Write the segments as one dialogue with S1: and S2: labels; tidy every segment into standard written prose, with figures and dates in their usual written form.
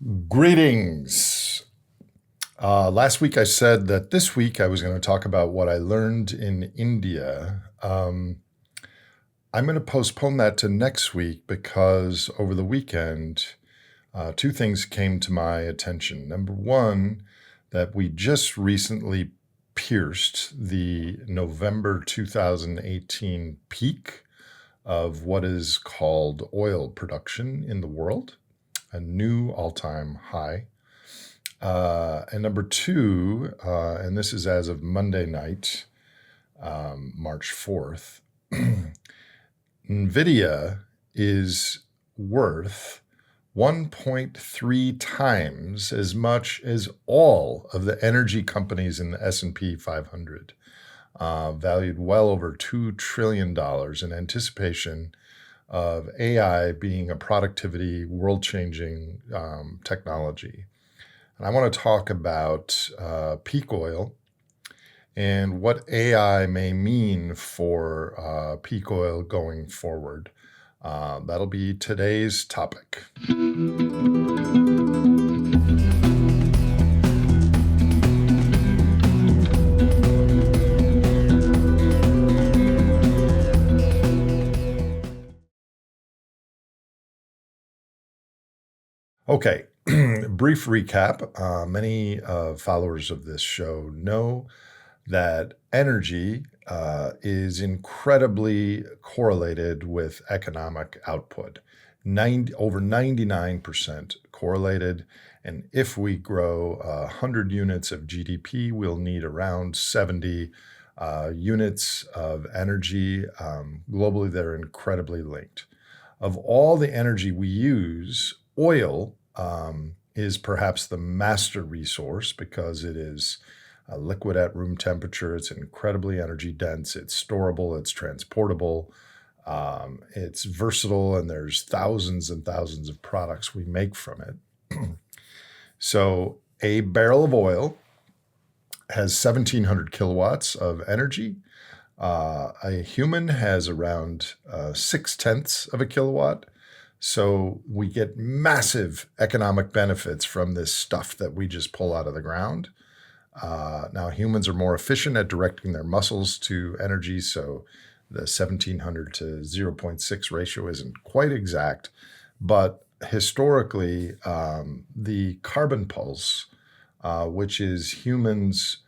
S1: Greetings. Last week I said that this week I was going to talk about what I learned in India. I'm going to postpone that to next week because over the weekend, two things came to my attention. Number one, that we just recently pierced the November 2018 peak of what is called oil production in the world, a new all-time high. And number two, and this is as of Monday night, March 4th, NVIDIA is worth 1.3 times as much as all of the energy companies in the S&P 500, valued well over $2 trillion in anticipation of AI being a productivity, world-changing technology. And I want to talk about peak oil and what AI may mean for peak oil going forward. That'll be today's topic. Okay, brief recap. Many followers of this show know that energy is incredibly correlated with economic output. Over 99% correlated. And if we grow 100 units of GDP, we'll need around 70 units of energy. Globally, they're incredibly linked. Of all the energy we use, oil is perhaps the master resource because it is liquid at room temperature. It's incredibly energy dense. It's storable. It's transportable. It's versatile, and there's thousands and thousands of products we make from it. So a barrel of oil has 1,700 kilowatts of energy. A human has around 0.6 of a kilowatt. So we get massive economic benefits from this stuff that we just pull out of the ground. Now, humans are more efficient at directing their muscles to energy, so the 1,700 to 0.6 ratio isn't quite exact. But historically, the carbon pulse, which is humans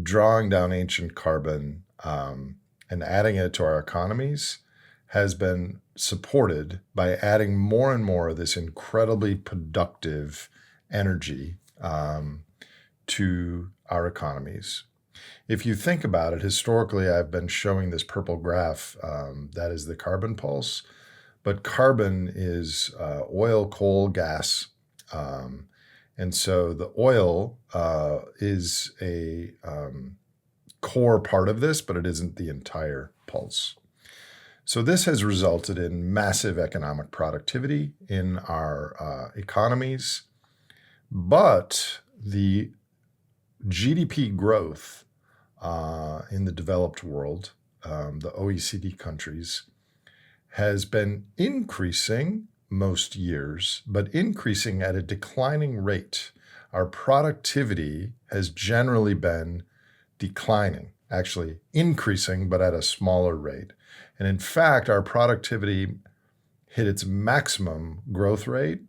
S1: drawing down ancient carbon and adding it to our economies, has been supported by adding more and more of this incredibly productive energy to our economies. If you think about it, historically, I've been showing this purple graph, that is the carbon pulse, but carbon is oil, coal, gas. And so the oil is a core part of this, but it isn't the entire pulse. So this has resulted in massive economic productivity in our economies, but the GDP growth in the developed world, the OECD countries, has been increasing most years, but increasing at a declining rate. Our productivity has generally been declining, actually increasing, but at a smaller rate. And in fact, our productivity hit its maximum growth rate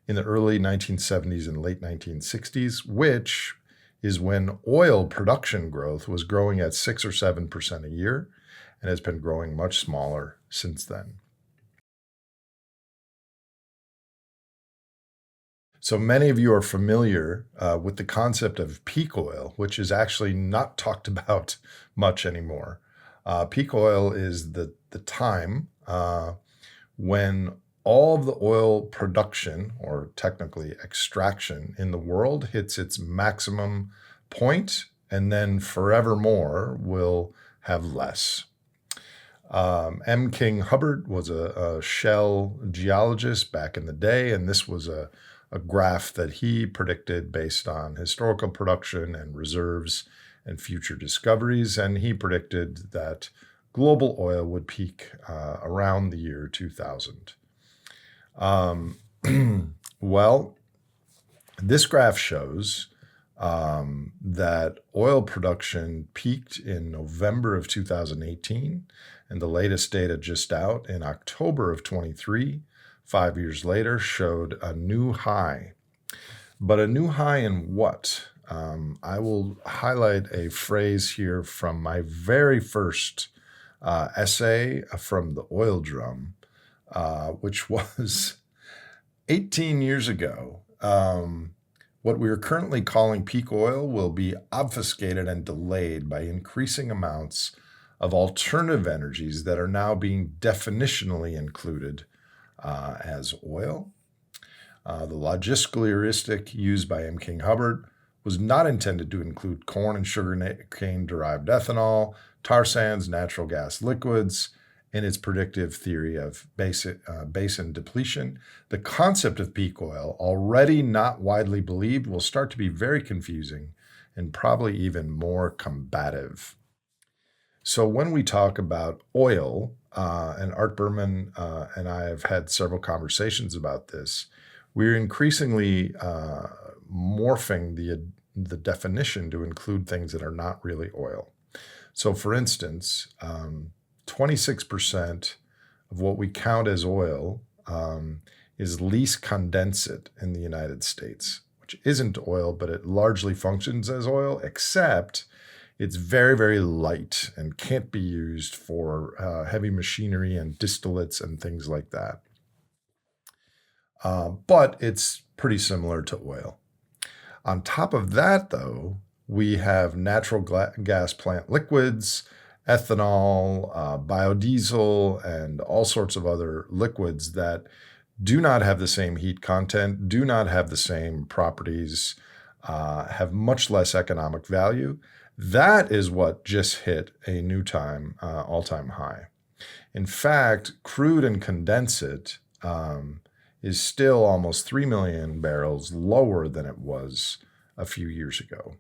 S1: in the early 1970s and late 1960s, which is when oil production growth was growing at 6 or 7% a year and has been growing much smaller since then. So many of you are familiar with the concept of peak oil, which is actually not talked about much anymore. Peak oil is the time when all of the oil production, or technically extraction, in the world hits its maximum point, and then forevermore will have less. M. King Hubbard was a Shale geologist back in the day, and this was a graph that he predicted based on historical production and reserves and future discoveries, and he predicted that global oil would peak around the year 2000. Well, This graph shows that oil production peaked in November of 2018, and the latest data just out in October of 23, 5 years later, showed a new high. But a new high in what? I will highlight a phrase here from my very first essay from the oil drum, which was 18 years ago. What we are currently calling peak oil will be obfuscated and delayed by increasing amounts of alternative energies that are now being definitionally included as oil. The logistical heuristic used by M. King Hubbard was not intended to include corn and sugarcane-derived ethanol, tar sands, natural gas liquids, in its predictive theory of basin depletion. The concept of peak oil, already not widely believed, will start to be very confusing and probably even more combative. So when we talk about oil, and Art Berman and I have had several conversations about this, we're increasingly morphing the definition to include things that are not really oil. So for instance, 26% of what we count as oil is least condensate in the United States, which isn't oil, but it largely functions as oil, except it's very, very light and can't be used for heavy machinery and distillates and things like that. But it's pretty similar to oil. On top of that, though, we have natural gas plant liquids, ethanol, biodiesel, and all sorts of other liquids that do not have the same heat content, do not have the same properties, have much less economic value. That is what just hit a new all-time high. In fact, crude and condensate is still almost 3 million barrels lower than it was a few years ago.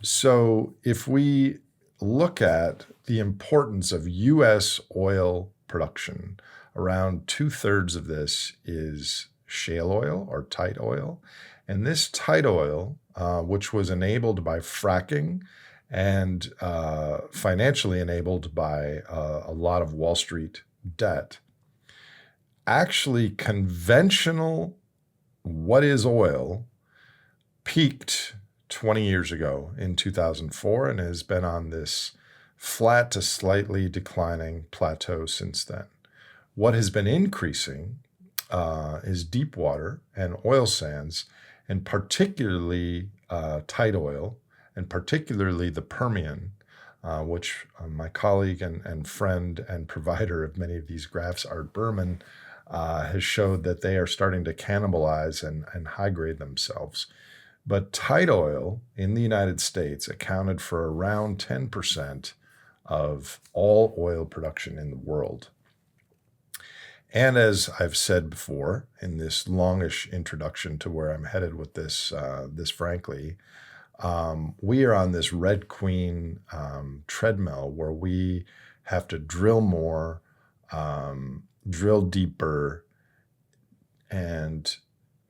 S1: So if we look at the importance of U.S. oil production, around 2/3 of this is shale oil or tight oil. And this tight oil, which was enabled by fracking and financially enabled by a lot of Wall Street debt, actually conventional what is oil peaked 20 years ago in 2004 and has been on this flat to slightly declining plateau since then. What has been increasing is deep water and oil sands, and particularly tight oil, and particularly the Permian, which my colleague and friend and provider of many of these graphs, Art Berman, has showed that they are starting to cannibalize and high-grade themselves. But tight oil in the United States accounted for around 10% of all oil production in the world. And as I've said before in this longish introduction to where I'm headed with this, frankly, we are on this Red Queen treadmill where we have to drill more, drill deeper, and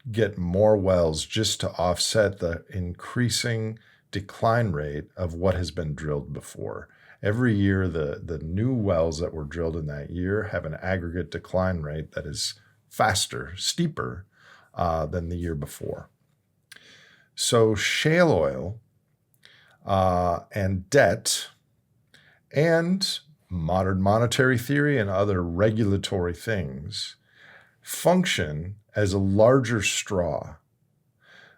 S1: get more wells just to offset the increasing decline rate of what has been drilled before. Every year, the new wells that were drilled in that year have an aggregate decline rate that is faster, steeper than the year before. So shale oil and debt and modern monetary theory and other regulatory things function as a larger straw.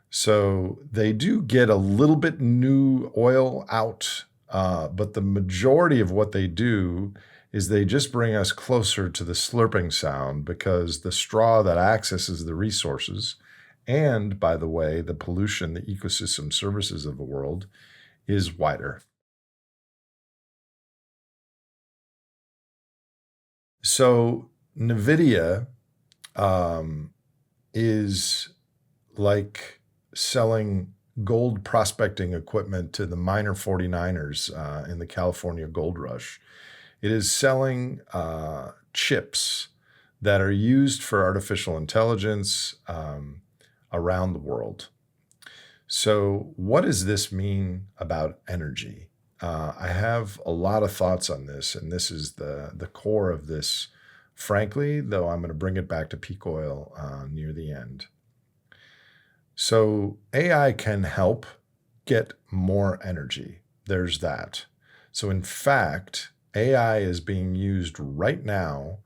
S1: So they do get a little bit new oil out, but the majority of what they do is they just bring us closer to the slurping sound, because the straw that accesses the resources and, by the way, the pollution, the ecosystem services of the world is wider. So NVIDIA is like selling gold prospecting equipment to the miner 49ers in the California gold rush. It is selling chips that are used for artificial intelligence, around the world. So what does this mean about energy? I have a lot of thoughts on this, and this is the core of this, frankly, though I'm going to bring it back to peak oil near the end. So AI can help get more energy. There's that. So in fact, AI is being used right now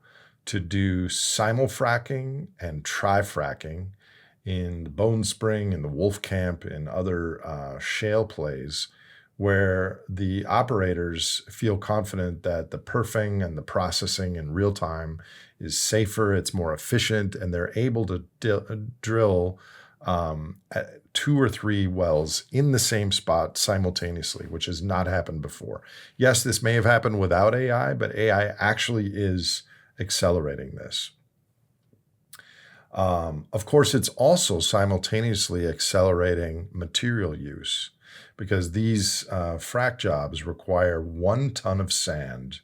S1: to do simul-fracking and tri-fracking in the Bone Spring, in the Wolfcamp, and other shale plays, where the operators feel confident that the perfing and the processing in real time is safer, it's more efficient, and they're able to drill 2 or 3 wells in the same spot simultaneously, which has not happened before. Yes, this may have happened without AI, but AI actually is accelerating this. Of course, it's also simultaneously accelerating material use, because these frac jobs require 1 ton of sand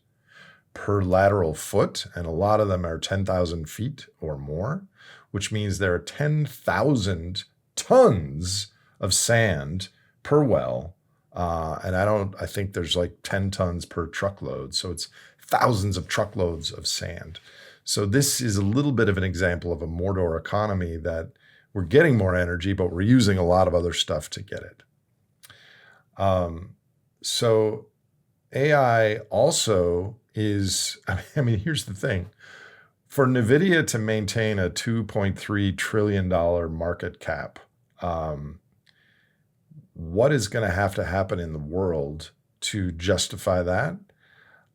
S1: per lateral foot, and a lot of them are 10,000 feet or more, which means there are 10,000 tons of sand per well. And I think there's like 10 tons per truckload. So it's thousands of truckloads of sand. So this is a little bit of an example of a Mordor economy, that we're getting more energy, but we're using a lot of other stuff to get it. So AI also is, I mean, here's the thing. For NVIDIA to maintain a $2.3 trillion market cap, what is going to happen in the world to justify that?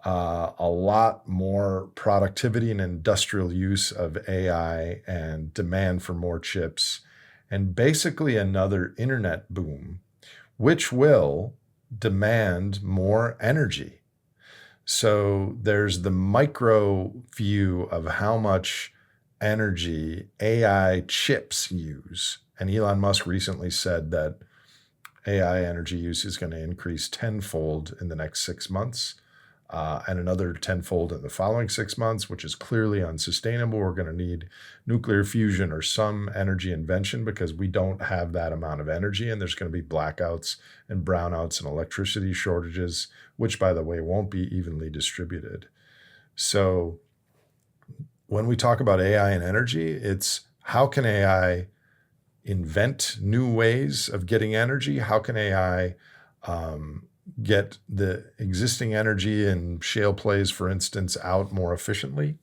S1: A lot more productivity and industrial use of AI and demand for more chips, and basically another internet boom, which will demand more energy. So there's the micro view of how much energy AI chips use. And Elon Musk recently said that AI energy use is going to increase tenfold in the next 6 months, and another tenfold in the following 6 months, which is clearly unsustainable. We're going to need nuclear fusion or some energy invention, because we don't have that amount of energy, and there's going to be blackouts and brownouts and electricity shortages, which, by the way, won't be evenly distributed. So when we talk about AI and energy, it's how can AI invent new ways of getting energy? How can AI get the existing energy in shale plays, for instance, out more efficiently?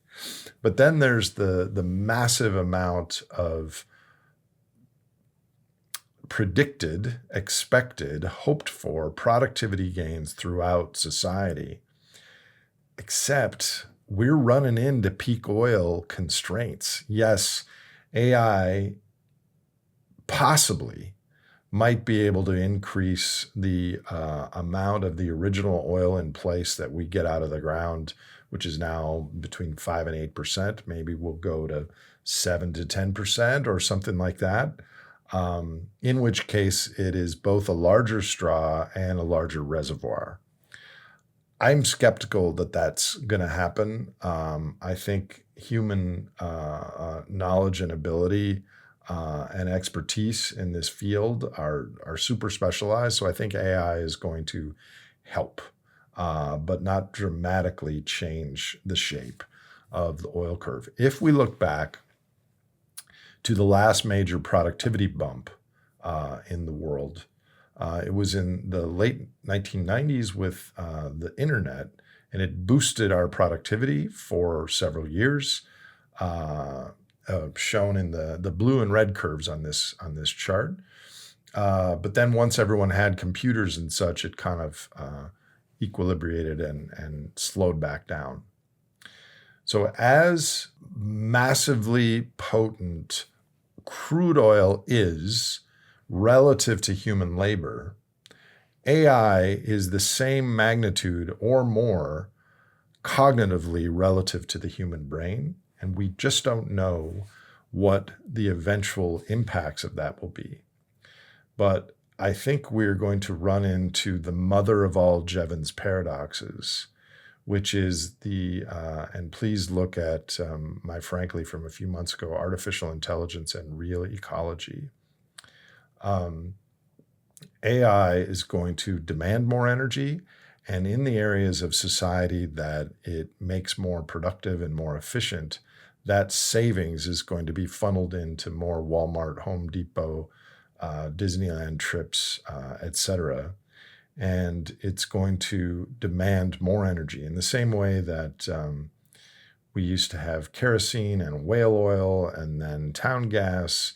S1: But then there's the massive amount of predicted, expected, hoped for productivity gains throughout society. Except we're running into peak oil constraints. Yes, AI possibly might be able to increase the amount of the original oil in place that we get out of the ground, which is now between 5 and 8%. Maybe we'll go to 7 to 10% or something like that. In which case it is both a larger straw and a larger reservoir. I'm skeptical that that's going to happen. I think human knowledge and ability and expertise in this field are super specialized. So I think AI is going to help, but not dramatically change the shape of the oil curve. If we look back to the last major productivity bump in the world, it was in the late 1990s with the internet, and it boosted our productivity for several years, shown in the blue and red curves on this chart. But then once everyone had computers and such, it kind of equilibrated and slowed back down. So as massively potent crude oil is relative to human labor, AI is the same magnitude or more cognitively relative to the human brain. And we just don't know what the eventual impacts of that will be. But I think we're going to run into the mother of all Jevons paradoxes, which is and please look at my Frankly from a few months ago, Artificial Intelligence and Real Ecology. AI is going to demand more energy, and in the areas of society that it makes more productive and more efficient, that savings is going to be funneled into more Walmart, Home Depot, Disneyland trips, etc. And it's going to demand more energy in the same way that we used to have kerosene and whale oil and then town gas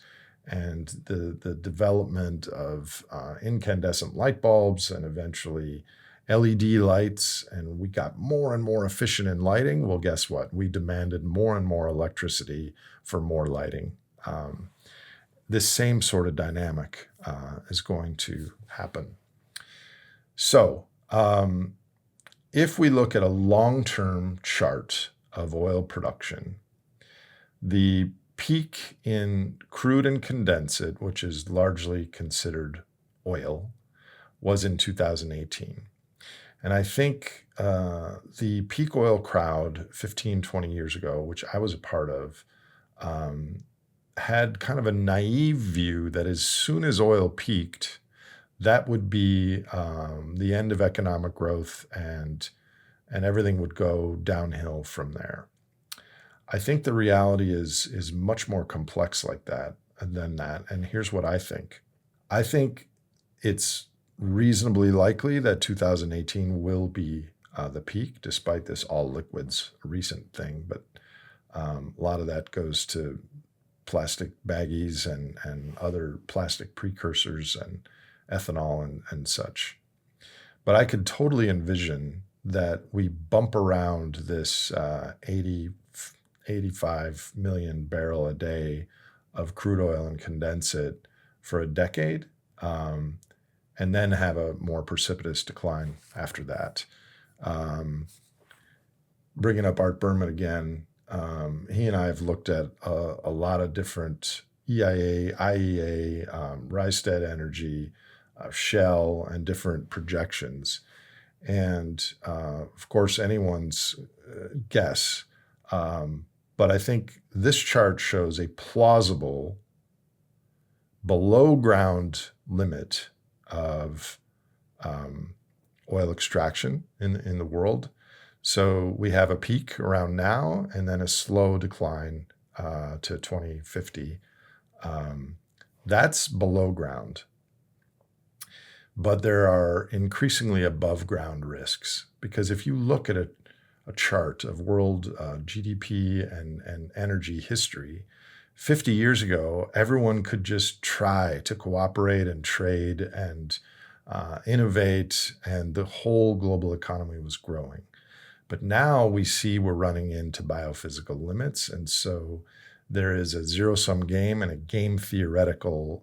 S1: and the development of incandescent light bulbs and eventually LED lights, and we got more and more efficient in lighting. Well, guess what? We demanded more and more electricity for more lighting. This same sort of dynamic is going to happen. So if we look at a long-term chart of oil production, the peak in crude and condensate, which is largely considered oil, was in 2018. And I think the peak oil crowd 15, 20 years ago, which I was a part of, had kind of a naive view that as soon as oil peaked, that would be the end of economic growth and everything would go downhill from there. I think the reality is much more complex than that. And here's what I think. I think it's reasonably likely that 2018 will be the peak, despite this all liquids recent thing. But a lot of that goes to plastic baggies and other plastic precursors and ethanol and such. But I could totally envision that we bump around this 85 million barrel a day of crude oil and condensate for a decade, and then have a more precipitous decline after that. Bringing up Art Berman again, he and I have looked at a lot of different EIA, IEA, Rystad Energy, Shale, and different projections. And of course, anyone's guess. But I think this chart shows a plausible below ground limit of oil extraction in the world. So we have a peak around now and then a slow decline to 2050. That's below ground. But there are increasingly above ground risks, because if you look at a chart of world GDP and energy history, 50 years ago, everyone could just try to cooperate and trade and innovate, and the whole global economy was growing. But now we see we're running into biophysical limits, and so there is a zero-sum game and a game theoretical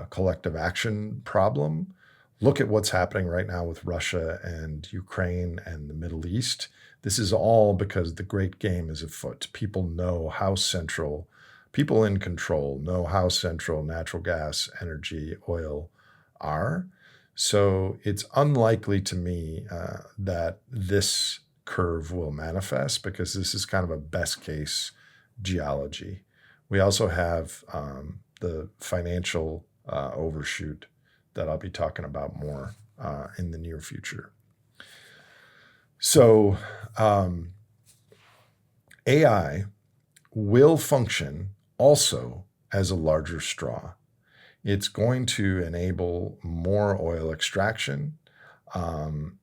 S1: collective action problem. Look at what's happening right now with Russia and Ukraine and the Middle East. This is all because the great game is afoot. People in control know how central natural gas, energy, oil are. So it's unlikely to me that this curve will manifest, because this is kind of a best case geology. We also have the financial overshoot that I'll be talking about more in the near future. So AI will function also as a larger straw. It's going to enable more oil extraction, and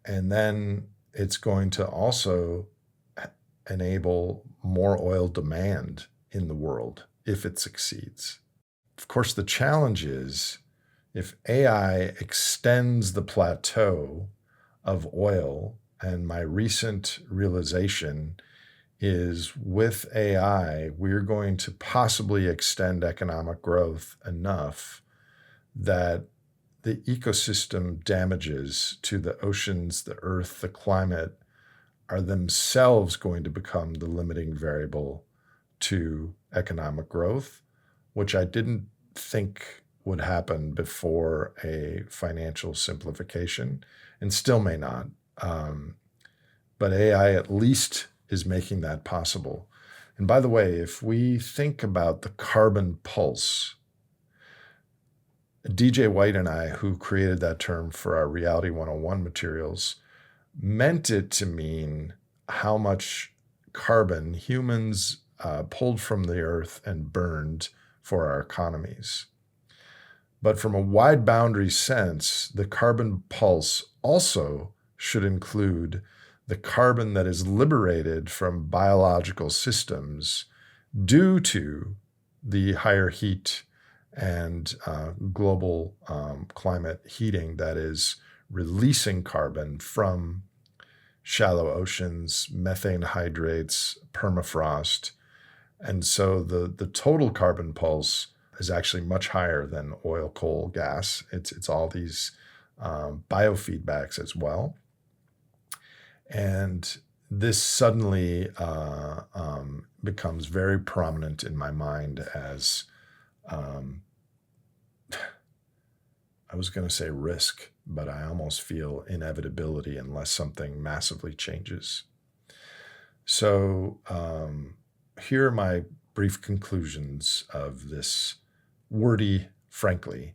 S1: then it's going to also enable more oil demand in the world if it succeeds. Of course, the challenge is, if AI extends the plateau of oil, and my recent realization is with AI, we're going to possibly extend economic growth enough that the ecosystem damages to the oceans, the earth, the climate are themselves going to become the limiting variable to economic growth, which I didn't think would happen before a financial simplification, and still may not. but AI at least is making that possible. And by the way, if we think about the carbon pulse, DJ White and I, who created that term for our Reality 101 materials, meant it to mean how much carbon humans pulled from the earth and burned for our economies. But from a wide boundary sense, the carbon pulse also should include the carbon that is liberated from biological systems due to the higher heat and global climate heating that is releasing carbon from shallow oceans, methane hydrates, permafrost. And so the total carbon pulse is actually much higher than oil, coal, gas. It's all these biofeedbacks as well. And this suddenly becomes very prominent in my mind as, I was going to say risk, but I almost feel inevitability unless something massively changes. So here are my brief conclusions of this wordy, frankly.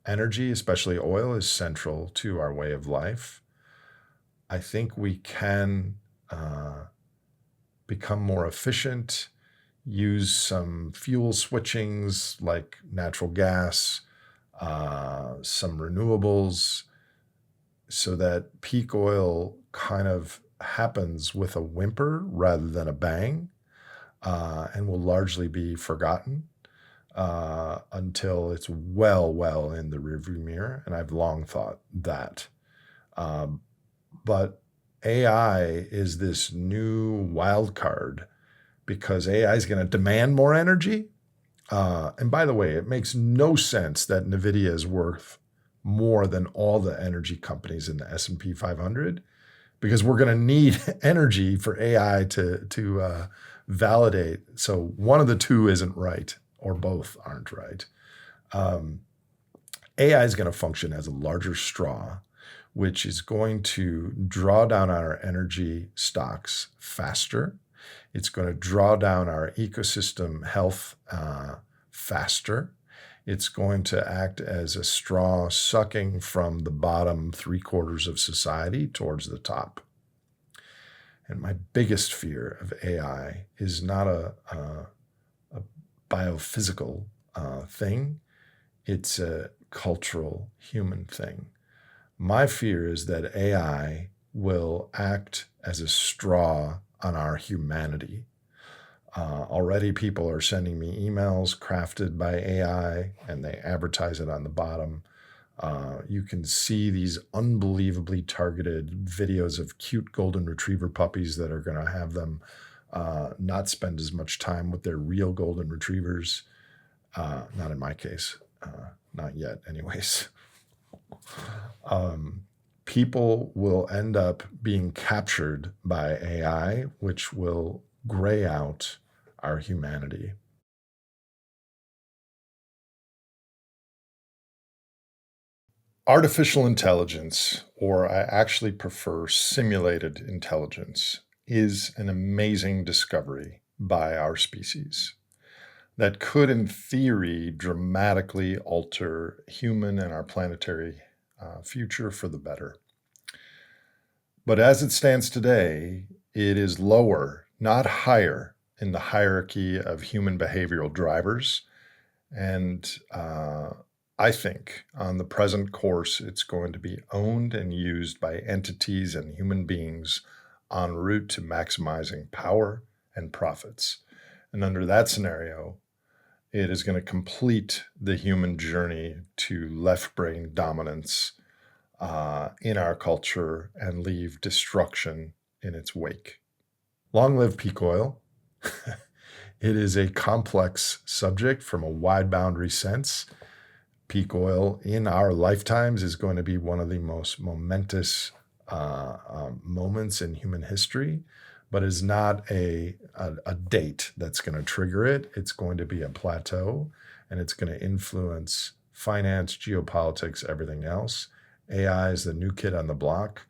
S1: Energy, especially oil, is central to our way of life. I think we can become more efficient, use some fuel switchings like natural gas, some renewables, so that peak oil kind of happens with a whimper rather than a bang, and will largely be forgotten until it's well in the rearview mirror. And I've long thought that. But AI is this new wild card because AI is going to demand more energy. And by the way, it makes no sense that NVIDIA is worth more than all the energy companies in the S&P 500 because we're going to need energy for AI to validate. So one of the two isn't right, or both aren't right. AI is going to function as a larger straw, which is going to draw down our energy stocks faster. It's going to draw down our ecosystem health faster. It's going to act as a straw sucking from the bottom 3/4 of society towards the top. And my biggest fear of AI is not a biophysical thing. It's a cultural human thing. My fear is that AI will act as a straw on our humanity. Already people are sending me emails crafted by AI and they advertise it on the bottom. You can see these unbelievably targeted videos of cute golden retriever puppies that are going to have them not spend as much time with their real golden retrievers. Not in my case, not yet anyways. People will end up being captured by AI, which will gray out our humanity. Artificial intelligence, or I actually prefer simulated intelligence, is an amazing discovery by our species that could, in theory, dramatically alter human and our planetary future for the better. But as it stands today, it is lower, not higher, in the hierarchy of human behavioral drivers. And I think on the present course, it's going to be owned and used by entities and human beings en route to maximizing power and profits. And under that scenario, it is going to complete the human journey to left brain dominance in our culture and leave destruction in its wake. Long live peak oil. It is a complex subject from a wide boundary sense. Peak oil in our lifetimes is going to be one of the most momentous moments in human history, but is not a date that's going to trigger it. It's going to be a plateau, and it's going to influence finance, geopolitics, everything else. AI is the new kid on the block.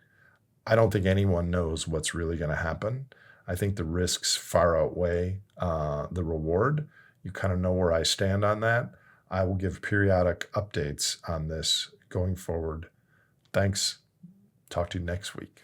S1: I don't think anyone knows what's really going to happen. I think the risks far outweigh the reward. You kind of know where I stand on that. I will give periodic updates on this going forward. Thanks. Talk to you next week.